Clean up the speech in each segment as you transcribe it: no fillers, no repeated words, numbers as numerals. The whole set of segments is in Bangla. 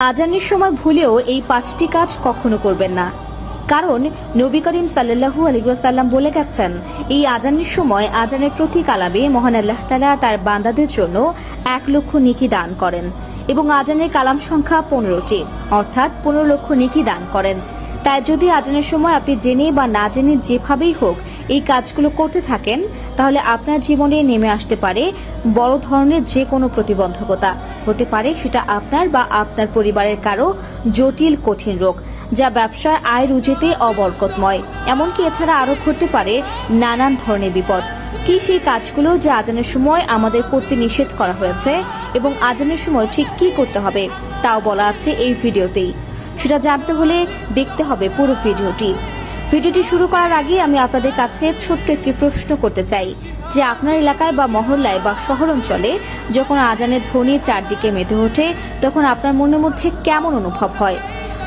আজানের সময় ভুলেও এই 5টি কাজ কখনো করবেন না, কারণ নবী করিম সাল্লাল্লাহু আলাইহি ওয়াসাল্লাম বলে গেছেন এই আজানের সময় আজানের প্রতি কালামে মহান আল্লাহ তাআলা তার বান্দাদের জন্য 1 লক্ষ নেকি দান করেন এবং আজানের কালাম সংখ্যা 15টি, অর্থাৎ 15 লক্ষ নেকি দান করেন। তাই যদি আজানের সময় আপনি জেনে বা না জেনে যেভাবেই হোক এই কাজগুলো করতে থাকেন, তাহলে আপনার জীবনে নেমে আসতে পারে বড় ধরনের যে কোনো প্রতিবন্ধকতা। হতে পারে সেটা আপনার বা আপনার পরিবারের কারো জটিল কঠিন রোগ, যা ব্যবসার আয় রুজিতে অবরকতময়। এমনকি এছাড়া আরো ঘটতে পারে নানান ধরনের বিপদ। কি সেই কাজগুলো যা আজানের সময় আমাদের করতে নিষেধ করা হয়েছে এবং আজানের সময় ঠিক কি করতে হবে তাও বলা আছে এই ভিডিওতেই। সেটা জানতে হলে দেখতে হবে পুরো ভিডিওটি শুরু করার আগে আমি আপনাদের কাছে ছোট্ট একটি প্রশ্ন করতে চাই যে আপনার এলাকায় বা মহল্লায় বা শহর অঞ্চলে যখন আজানের ধ্বনি চারদিকে মেতে ওঠে তখন আপনার মনের মধ্যে কেমন অনুভব হয়?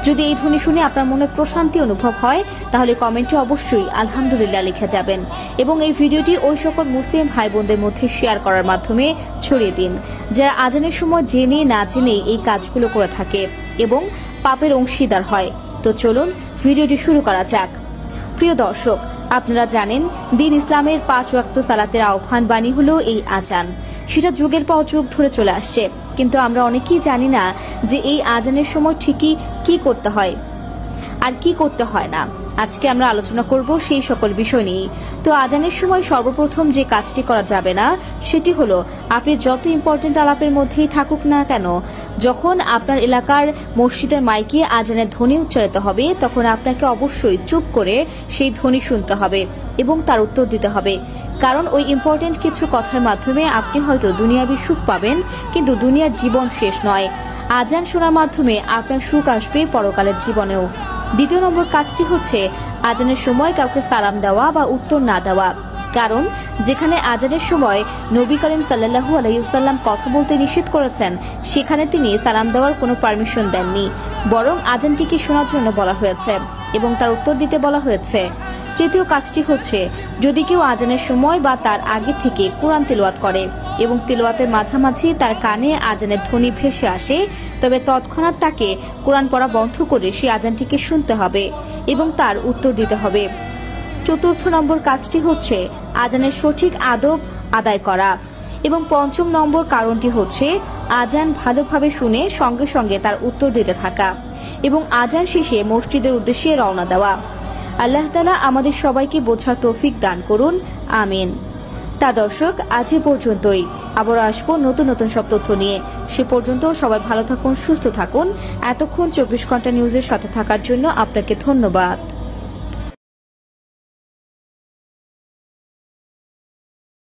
যদি এই ধ্বনি শুনে আপনার মনে প্রশান্তি অনুভব হয় তাহলে কমেন্টে অবশ্যই আলহামদুলিল্লাহ লিখে যাবেন এবং এই ভিডিওটি ওই সকল মুসলিম ভাই বোনদের মধ্যে শেয়ার করার মাধ্যমে ছড়িয়ে দিন যারা আজানের সময় জেনে না জেনে এই কাজগুলো করে থাকে এবং পাপের অংশীদার হয়। তো চলুন ভিডিওটি শুরু করা যাক। প্রিয় দর্শক, আপনারা জানেন দিন ইসলামের 5 ওয়াক্ত সালাতের আহ্বান বাণী হলো এই আজান। সেটা যুগের পর যুগ ধরে চলে আসছে, কিন্তু আমরা অনেকেই জানি না যে এই আজানের সময় ঠিকই কি করতে হয় আর কি করতে হয় না। আজকে আমরা আলোচনা করব সেই সকল বিষয় নিয়ে। তো আজানের সময় সর্বপ্রথম যে কাজটি করা যাবে না সেটি হলো আপনি যত ইম্পর্টেন্ট আলাপের মধ্যেই থাকুক না কেন, যখন আপনার এলাকার মসজিদের মাইকে আজানের ধ্বনি উচ্চারিত হবে তখন আপনাকে অবশ্যই চুপ করে সেই ধ্বনি শুনতে হবে এবং তার উত্তর দিতে হবে। কারণ ওই ইম্পর্টেন্ট কিছু কথার মাধ্যমে আপনি হয়তো দুনিয়াবি সুখ পাবেন, কিন্তু দুনিয়ার জীবন শেষ নয়। আজান শোনার মাধ্যমে আপনার সুখ আসবে পরকালের জীবনেও। দ্বিতীয় নম্বর কাজটি হচ্ছে আজানের সময় কাউকে সালাম দেওয়া বা উত্তর না দেওয়া। কারণ যেখানে আজানের সময় নবী করিম সাল্লাল্লাহু আলাইহি ওয়াসাল্লাম কথা বলতে নিষেধ করেছেন, সেখানে তিনি সালাম দেওয়ার কোনো পারমিশন দেননি, বরং আজানটিকে শোনার জন্য বলা হয়েছে এবং তার উত্তর দিতে বলা হয়েছে। তৃতীয় কাজটি হচ্ছে যদি কেউ আজানের সময় বা তার আগে থেকে কোরআন তিলাওয়াত করে এবং তিলাওয়াতের মাঝামাঝি তার কানে আজানের ধ্বনি ভেসে আসে, তবে তৎক্ষণাৎ তাকে কোরআন পড়া বন্ধ করে সেই আজানটিকে শুনতে হবে এবং তার উত্তর দিতে হবে। চতুর্থ নম্বর কাজটি হচ্ছে আজানের সঠিক আদব আদায় করা এবং পঞ্চম নম্বর কারণটি হচ্ছে আজান ভালোভাবে শুনে সঙ্গে সঙ্গে তার উত্তর দিতে থাকা এবং আজান শেষে মসজিদের উদ্দেশ্যে রওনা দেওয়া। আল্লাহ তাআলা আমাদের সবাইকে বোঝার তৌফিক দান করুন, আমিন। তা দর্শক, আজ এ পর্যন্তই। আবার আসবো নতুন নতুন সব তথ্য নিয়ে। সে পর্যন্ত সবাই ভালো থাকুন, সুস্থ থাকুন। এতক্ষণ 24 ঘন্টা নিউজের সাথে থাকার জন্য আপনাকে ধন্যবাদ।